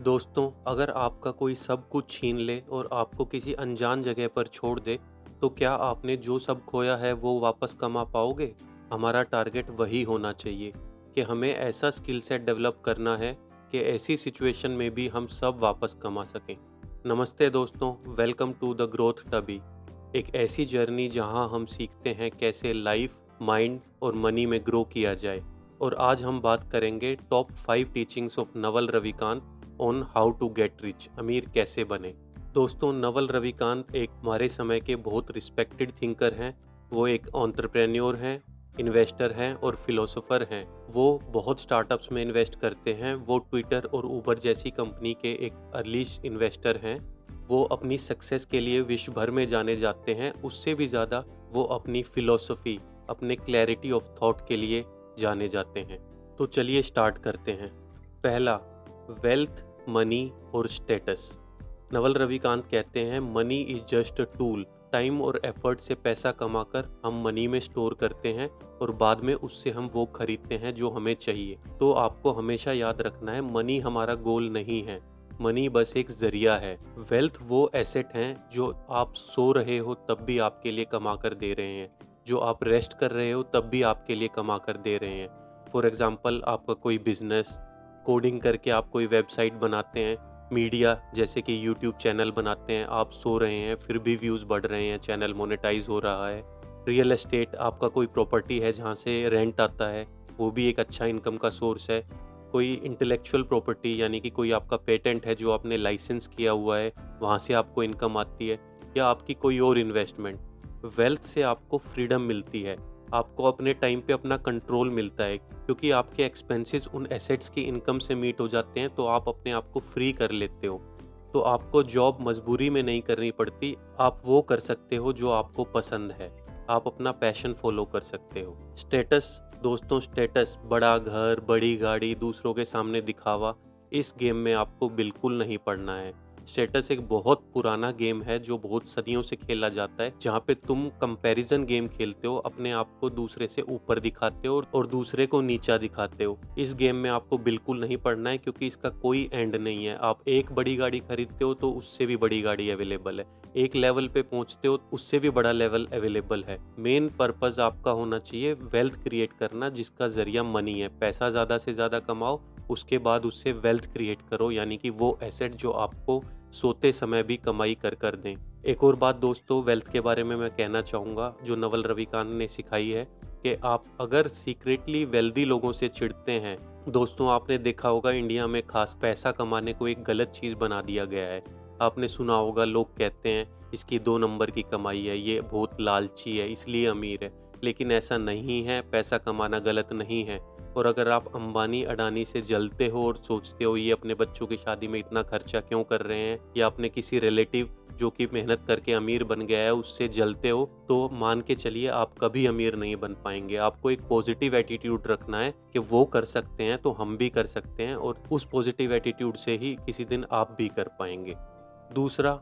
दोस्तों, अगर आपका कोई सब कुछ छीन ले और आपको किसी अनजान जगह पर छोड़ दे, तो क्या आपने जो सब खोया है वो वापस कमा पाओगे? हमारा टारगेट वही होना चाहिए कि हमें ऐसा स्किल सेट डेवलप करना है कि ऐसी सिचुएशन में भी हम सब वापस कमा सकें। नमस्ते दोस्तों, welcome to the growth tubby. एक ऐसी जर्नी जहां हम सीखते हैं कैसे लाइफ, माइंड और मनी में ग्रो किया जाए। और आज हम बात करेंगे top 5 teachings of Naval Ravikant on how to get rich, अमीर कैसे बने। दोस्तों, नवल रविकांत एक हमारे समय के बहुत रिस्पेक्टेड थिंकर हैं। वो एक एंटरप्रेन्योर हैं, इन्वेस्टर हैं और फिलोसोफर हैं। वो बहुत स्टार्टअप्स में इन्वेस्ट करते हैं। वो ट्विटर और ऊबर जैसी कंपनी के एक अर्ली इन्वेस्टर हैं। वो अपनी सक्सेस के लिए विश्व भर में जाने जाते हैं। उससे भी ज़्यादा वो अपनी फिलोसफी, अपने क्लैरिटी ऑफ थॉट के लिए जाने जाते हैं। तो चलिए स्टार्ट करते हैं। पहला, वेल्थ, मनी और स्टेटस। नवल रविकांत कहते हैं money is just a tool. Time और एफर्ट से पैसा कमाकर हम मनी में स्टोर करते हैं और बाद में उससे हम वो खरीदते हैं जो हमें चाहिए। तो आपको हमेशा याद रखना है, मनी हमारा गोल नहीं है, मनी बस एक जरिया है। वेल्थ वो एसेट हैं जो आप सो रहे हो तब भी आपके लिए कमा कर दे रहे हैं, जो आप रेस्ट कर रहे हो तब भी आपके लिए कमा कर दे रहे हैं। फॉर एग्जाम्पल, आपका कोई बिजनेस, कोडिंग करके आप कोई वेबसाइट बनाते हैं, मीडिया जैसे कि यूट्यूब चैनल बनाते हैं, आप सो रहे हैं फिर भी व्यूज़ बढ़ रहे हैं, चैनल मोनेटाइज हो रहा है। रियल एस्टेट, आपका कोई प्रॉपर्टी है जहाँ से रेंट आता है, वो भी एक अच्छा इनकम का सोर्स है। कोई इंटेलेक्चुअल प्रॉपर्टी यानी कि कोई आपका पेटेंट है जो आपने लाइसेंस किया हुआ है, वहाँ से आपको इनकम आती है। या आपकी कोई और इन्वेस्टमेंट। वेल्थ से आपको फ्रीडम मिलती है, आपको अपने टाइम पे अपना कंट्रोल मिलता है, क्योंकि आपके एक्सपेंसेस उन एसेट्स की इनकम से मीट हो जाते हैं, तो आप अपने आप को फ्री कर लेते हो। तो आपको जॉब मजबूरी में नहीं करनी पड़ती, आप वो कर सकते हो जो आपको पसंद है, आप अपना पैशन फॉलो कर सकते हो। स्टेटस, दोस्तों स्टेटस, बड़ा घर, बड़ी गाड़ी, दूसरों के सामने दिखावा, इस गेम में आपको बिल्कुल नहीं पड़ना है। स्टेटस एक बहुत पुराना गेम है जो बहुत सदियों से खेला जाता है, जहाँ पे तुम कंपैरिजन गेम खेलते हो, अपने आप को दूसरे से ऊपर दिखाते हो और दूसरे को नीचा दिखाते हो। इस गेम में आपको बिल्कुल नहीं पड़ना है, क्योंकि इसका कोई एंड नहीं है। आप एक बड़ी गाड़ी खरीदते हो तो उससे भी बड़ी गाड़ी अवेलेबल है, एक लेवल पे पहुंचते हो उससे भी बड़ा लेवल अवेलेबल है। मेन पर्पस आपका होना चाहिए वेल्थ क्रिएट करना, जिसका जरिया मनी है। पैसा ज़्यादा से ज़्यादा कमाओ, उसके बाद उससे वेल्थ क्रिएट करो, यानी कि वो एसेट जो आपको सोते समय भी कमाई कर दें। एक और बात दोस्तों वेल्थ के बारे में मैं कहना चाहूँगा, जो नवल रविकांत ने सिखाई है, कि आप अगर सीक्रेटली वेल्दी लोगों से चिढ़ते हैं, दोस्तों आपने देखा होगा इंडिया में खास पैसा कमाने को एक गलत चीज़ बना दिया गया है। आपने सुना होगा लोग कहते हैं इसकी 2 नंबर की कमाई है, ये बहुत लालची है इसलिए अमीर है। लेकिन ऐसा नहीं है, पैसा कमाना गलत नहीं है। और अगर आप अंबानी अडानी से जलते हो और सोचते हो ये अपने बच्चों की शादी में इतना खर्चा क्यों कर रहे हैं, या अपने किसी रिलेटिव जो कि मेहनत करके अमीर बन गया है उससे जलते हो, तो मान के चलिए आप कभी अमीर नहीं बन पाएंगे। आपको एक पॉजिटिव एटीट्यूड रखना है कि वो कर सकते हैं तो हम भी कर सकते हैं, और उस पॉजिटिव एटीट्यूड से ही किसी दिन आप भी कर पाएंगे। दूसरा,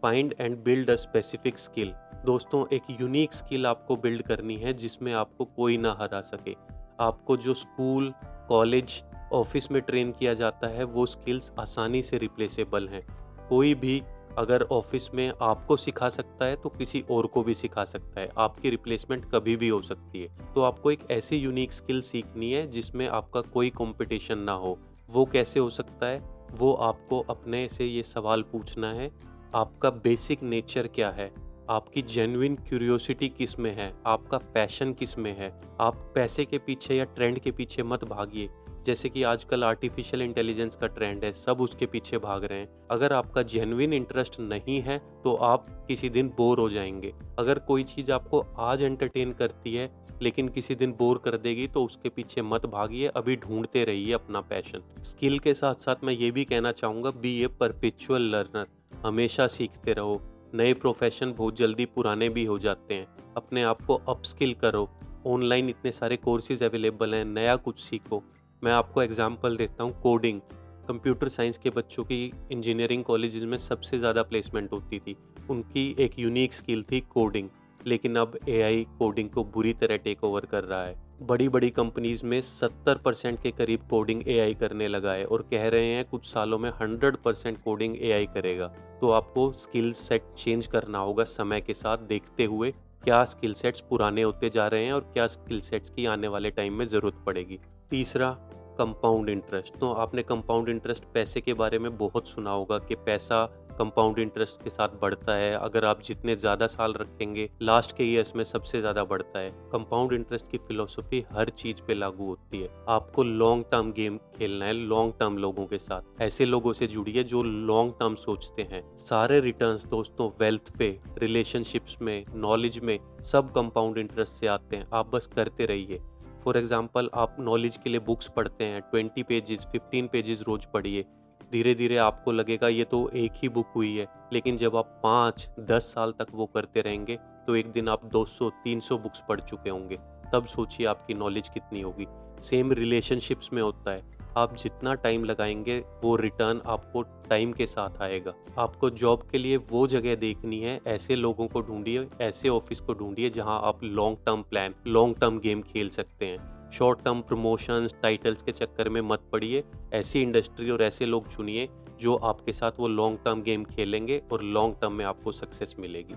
find and build a specific skill. दोस्तों एक यूनिक स्किल आपको बिल्ड करनी है जिसमें आपको कोई ना हरा सके। आपको जो स्कूल, कॉलेज, ऑफिस में ट्रेन किया जाता है वो स्किल्स आसानी से रिप्लेसेबल हैं। कोई भी अगर ऑफिस में आपको सिखा सकता है तो किसी और को भी सिखा सकता है, आपकी रिप्लेसमेंट कभी भी हो सकती है। तो आपको एक ऐसी यूनिक स्किल सीखनी है जिसमें आपका कोई कंपटीशन ना हो। वो कैसे हो सकता है? वो आपको अपने से ये सवाल पूछना है, आपका बेसिक नेचर क्या है, आपकी जेन्युइन क्यूरियोसिटी किस में है, आपका पैशन किस में है। आप पैसे के पीछे या ट्रेंड के पीछे मत भागिए। जैसे कि आजकल आर्टिफिशियल इंटेलिजेंस का ट्रेंड है, सब उसके पीछे भाग रहे हैं। अगर आपका जेन्युइन इंटरेस्ट नहीं है तो आप किसी दिन बोर हो जाएंगे। अगर कोई चीज़ आपको आज एंटरटेन करती है लेकिन किसी दिन बोर कर देगी, तो उसके पीछे मत भागिए, अभी ढूंढते रहिए अपना पैशन। स्किल के साथ साथ मैं ये भी कहना चाहूँगा, बी ए परपेचुअल लर्नर। हमेशा सीखते रहो। नए प्रोफेशन बहुत जल्दी पुराने भी हो जाते हैं। अपने आप को अपस्किल करो। ऑनलाइन इतने सारे कोर्सेज अवेलेबल हैं, नया कुछ सीखो। मैं आपको एग्जांपल देता हूँ, कोडिंग। कंप्यूटर साइंस के बच्चों की इंजीनियरिंग कॉलेजेस में सबसे ज़्यादा प्लेसमेंट होती थी। उनकी एक यूनिक स्किल थी कोडिंग। लेकिन अब एआई कोडिंग को बुरी तरह टेक ओवर कर रहा है। बड़ी-बड़ी कंपनीज़ में 70% के करीब कोडिंग एआई करने लगा है और कह रहे हैं कुछ सालों में 100% कोडिंग एआई करेगा। तो आपको स्किल सेट चेंज करना होगा समय के साथ देखते हुए, क्या स्किल सेट्स पुराने होते जा रहे हैं और क्या स्किल सेट्स की आने वाले टाइम में ज़रूरत पड़ेगी। तीसरा, कंपाउंड इंटरेस्ट। तो आपने कंपाउंड इंटरेस्ट पैसे के बारे में बहुत सुना होगा कि पैसा कंपाउंड इंटरेस्ट के साथ बढ़ता है। अगर आप जितने ज़्यादा साल रखेंगे, लास्ट के ईयर्स में सबसे ज़्यादा बढ़ता है। कंपाउंड इंटरेस्ट की फिलॉसफी हर चीज़ पे लागू होती है। आपको लॉन्ग टर्म गेम खेलना है, लॉन्ग टर्म लोगों के साथ। ऐसे लोगों से जुड़िए जो लॉन्ग टर्म सोचते हैं। सारे रिटर्न्स दोस्तों वेल्थ पे, रिलेशनशिप्स में, नॉलेज में सब कंपाउंड इंटरेस्ट से आते हैं। आप बस करते रहिए। फॉर एग्जाम्पल, आप नॉलेज के लिए बुक्स पढ़ते हैं, 20 पेजेस 15 पेजेस रोज पढ़िए। धीरे धीरे आपको लगेगा ये तो एक ही बुक हुई है, लेकिन जब आप 5-10 साल तक वो करते रहेंगे तो एक दिन आप 200-300 बुक्स पढ़ चुके होंगे। तब सोचिए आपकी नॉलेज कितनी होगी। सेम रिलेशनशिप्स में होता है। आप जितना टाइम लगाएंगे वो रिटर्न आपको टाइम के साथ आएगा। आपको जॉब के लिए वो जगह देखनी है, ऐसे लोगों को ढूंढिए, ऐसे ऑफिस को ढूंढिए जहां आप long term plan, long term game खेल सकते हैं। शॉर्ट टर्म प्रमोशंस, टाइटल्स के चक्कर में मत पड़िए। ऐसी इंडस्ट्री और ऐसे लोग चुनिए जो आपके साथ वो लॉन्ग टर्म गेम खेलेंगे और लॉन्ग टर्म में आपको सक्सेस मिलेगी।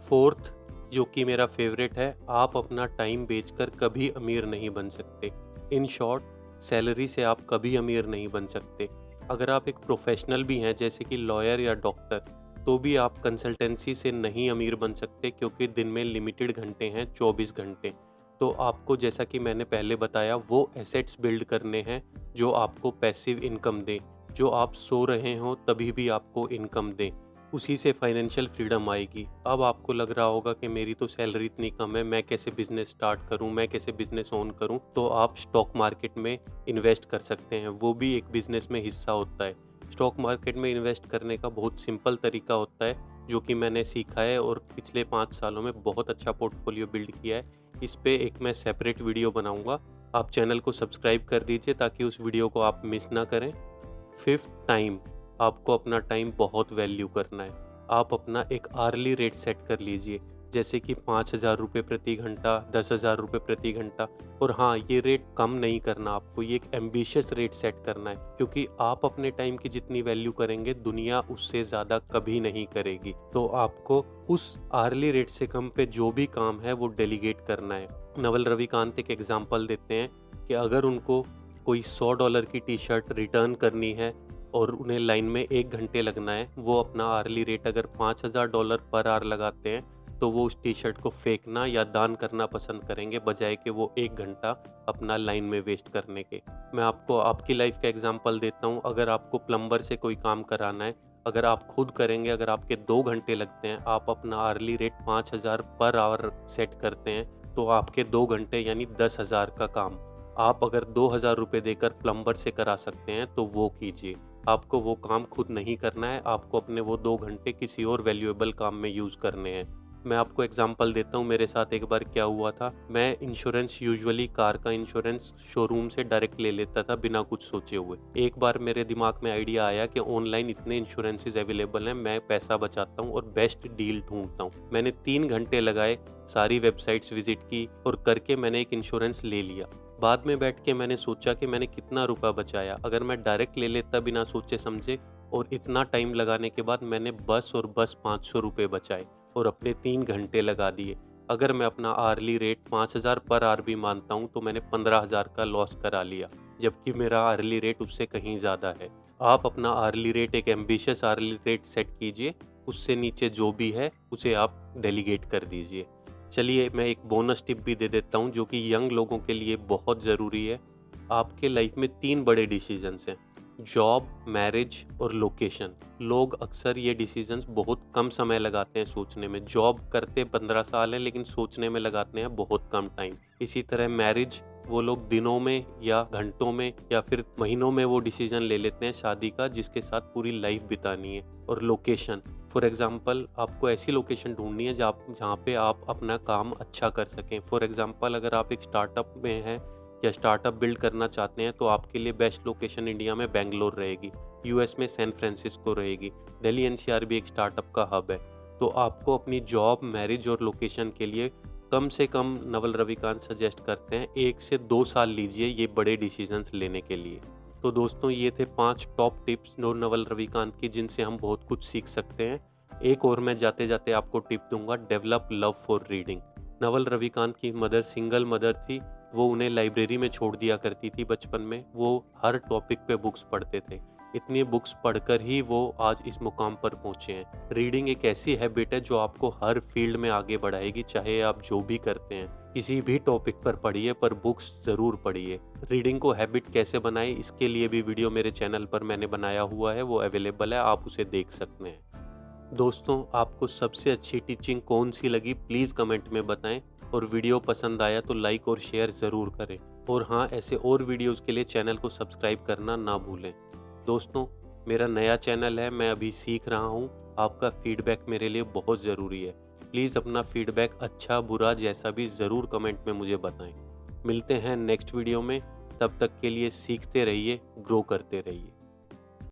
फोर्थ, जो कि मेरा फेवरेट है, आप अपना टाइम बेचकर कभी अमीर नहीं बन सकते। इन शॉर्ट, सैलरी से आप कभी अमीर नहीं बन सकते। अगर आप एक प्रोफेशनल भी हैं जैसे कि लॉयर या डॉक्टर, तो भी आप कंसल्टेंसी से नहीं अमीर बन सकते, क्योंकि दिन में लिमिटेड घंटे हैं, 24 घंटे। तो आपको, जैसा कि मैंने पहले बताया, वो एसेट्स बिल्ड करने हैं जो आपको पैसिव इनकम दें, जो आप सो रहे हो तभी भी आपको इनकम दें। उसी से फाइनेंशियल फ्रीडम आएगी। अब आपको लग रहा होगा कि मेरी तो सैलरी इतनी कम है, मैं कैसे बिजनेस स्टार्ट करूं, मैं कैसे बिजनेस ऑन करूं। तो आप स्टॉक मार्केट में इन्वेस्ट कर सकते हैं, वो भी एक बिजनेस में हिस्सा होता है। स्टॉक मार्केट में इन्वेस्ट करने का बहुत सिंपल तरीका होता है, जो कि मैंने सीखा है और पिछले 5 सालों में बहुत अच्छा पोर्टफोलियो बिल्ड किया है। इस पे एक मैं सेपरेट वीडियो बनाऊंगा। आप चैनल को सब्सक्राइब कर दीजिए ताकि उस वीडियो को आप मिस ना करें। Fifth, time. आपको अपना टाइम बहुत वैल्यू करना है। आप अपना एक आर्ली रेट सेट कर लीजिए, जैसे कि 5,000 रुपये प्रति घंटा, 10,000 रुपये प्रति घंटा। और हाँ, ये रेट कम नहीं करना आपको, ये एक एम्बिशियस रेट सेट करना है, क्योंकि आप अपने टाइम की जितनी वैल्यू करेंगे दुनिया उससे ज़्यादा कभी नहीं करेगी। तो आपको उस आर्ली रेट से कम पे जो भी काम है वो डेलीगेट करना है। नवल रविकांत एक एग्जाम्पल देते हैं कि अगर उनको कोई $100 की टी शर्ट रिटर्न करनी है और उन्हें लाइन में 1 घंटे लगना है, वो अपना आर्ली रेट अगर $5,000 पर आवर लगाते हैं, तो वो उस टी शर्ट को फेंकना या दान करना पसंद करेंगे, बजाय कि वो 1 घंटा अपना लाइन में वेस्ट करने के। मैं आपको आपकी लाइफ का एग्जांपल देता हूँ। अगर आपको प्लम्बर से कोई काम कराना है, अगर आप खुद करेंगे, अगर आपके 2 घंटे लगते हैं, आप अपना early rate 5,000 per hour set करते हैं, तो आपके 2 घंटे यानी 10,000 का काम आप अगर 2,000 रुपये देकर प्लम्बर से करा सकते हैं तो वो कीजिए। आपको वो काम खुद नहीं करना है, आपको अपने वो 2 घंटे किसी और वैल्यूएबल काम में यूज़ करने हैं। मैं आपको एग्जांपल देता हूँ, मेरे साथ एक बार क्या हुआ था। मैं इंश्योरेंस, यूजुअली कार का इंश्योरेंस शोरूम से डायरेक्ट ले लेता था बिना कुछ सोचे हुए। एक बार मेरे दिमाग में आइडिया आया कि ऑनलाइन इतने इंश्योरेंसेस अवेलेबल हैं, मैं पैसा बचाता हूँ और बेस्ट डील ढूंढता हूँ। मैंने 3 घंटे लगाए, सारी वेबसाइट्स विजिट की और करके मैंने एक इंश्योरेंस ले लिया। बाद में बैठ के मैंने सोचा कि मैंने कितना रुपया बचाया। अगर मैं डायरेक्ट ले लेता बिना सोचे समझे, और इतना टाइम लगाने के बाद मैंने बस 500 रुपये बचाए और अपने 3 घंटे लगा दिए। अगर मैं अपना आर्ली रेट 5,000 पर आवर भी मानता हूँ तो मैंने 15,000 का लॉस करा लिया, जबकि मेरा आर्ली रेट उससे कहीं ज़्यादा है। आप अपना आर्ली रेट, एक एम्बिशियस आर्ली रेट सेट कीजिए, उससे नीचे जो भी है उसे आप डेलीगेट कर दीजिए। चलिए, मैं एक बोनस टिप भी दे देता हूँ जो कि यंग लोगों के लिए बहुत ज़रूरी है। आपके लाइफ में 3 बड़े डिसीजंस हैं: जॉब, मैरिज और लोकेशन। लोग अक्सर ये डिसीजंस बहुत कम समय लगाते हैं सोचने में। जॉब करते 15 साल हैं लेकिन सोचने में लगाते हैं बहुत कम टाइम। इसी तरह मैरिज, वो लोग दिनों में या घंटों में या फिर महीनों में वो डिसीजन ले लेते हैं शादी का, जिसके साथ पूरी लाइफ बितानी है। और लोकेशन, फॉर एग्जांपल, आपको ऐसी लोकेशन ढूंढनी है जहाँ पे आप अपना काम अच्छा कर सकें। फॉर एग्जांपल, अगर आप एक स्टार्टअप में हैं या स्टार्टअप बिल्ड करना चाहते हैं, तो आपके लिए बेस्ट लोकेशन इंडिया में बेंगलोर रहेगी, यूएस में सैन फ्रांसिस्को रहेगी, दिल्ली एनसीआर भी एक स्टार्टअप का हब है। तो आपको अपनी जॉब, मैरिज और लोकेशन के लिए कम से कम नवल रविकांत सजेस्ट करते हैं 1 से 2 साल लीजिए ये बड़े डिसीजंस लेने के लिए। तो दोस्तों ये थे 5 टॉप टिप्स नवल रविकांत की जिनसे हम बहुत कुछ सीख सकते हैं। एक और मैं जाते-जाते आपको टिप दूँगा, develop love for reading. Naval Ravikant की मदर सिंगल मदर थी, वो उन्हें लाइब्रेरी में छोड़ दिया करती थी बचपन में, वो हर टॉपिक पे बुक्स पढ़ते थे। इतनी बुक्स पढ़कर ही वो आज इस मुकाम पर पहुँचे हैं। रीडिंग एक ऐसी हैबिट है जो आपको हर फील्ड में आगे बढ़ाएगी, चाहे आप जो भी करते हैं। किसी भी टॉपिक पर पढ़िए पर बुक्स ज़रूर पढ़िए। रीडिंग को हैबिट कैसे बनाएं इसके लिए भी वीडियो मेरे चैनल पर मैंने बनाया हुआ है, वो अवेलेबल है, आप उसे देख सकते हैं। दोस्तों, आपको सबसे अच्छी टीचिंग कौन सी लगी प्लीज़ कमेंट में बताएं और वीडियो पसंद आया तो लाइक और शेयर ज़रूर करें। और हाँ, ऐसे और वीडियोज़ के लिए चैनल को सब्सक्राइब करना ना भूलें। दोस्तों, मेरा नया चैनल है, मैं अभी सीख रहा हूँ, आपका फीडबैक मेरे लिए बहुत ज़रूरी है। प्लीज़ अपना फीडबैक अच्छा बुरा जैसा भी ज़रूर कमेंट में मुझे बताएं। मिलते हैं नेक्स्ट वीडियो में, तब तक के लिए सीखते रहिए, ग्रो करते रहिए।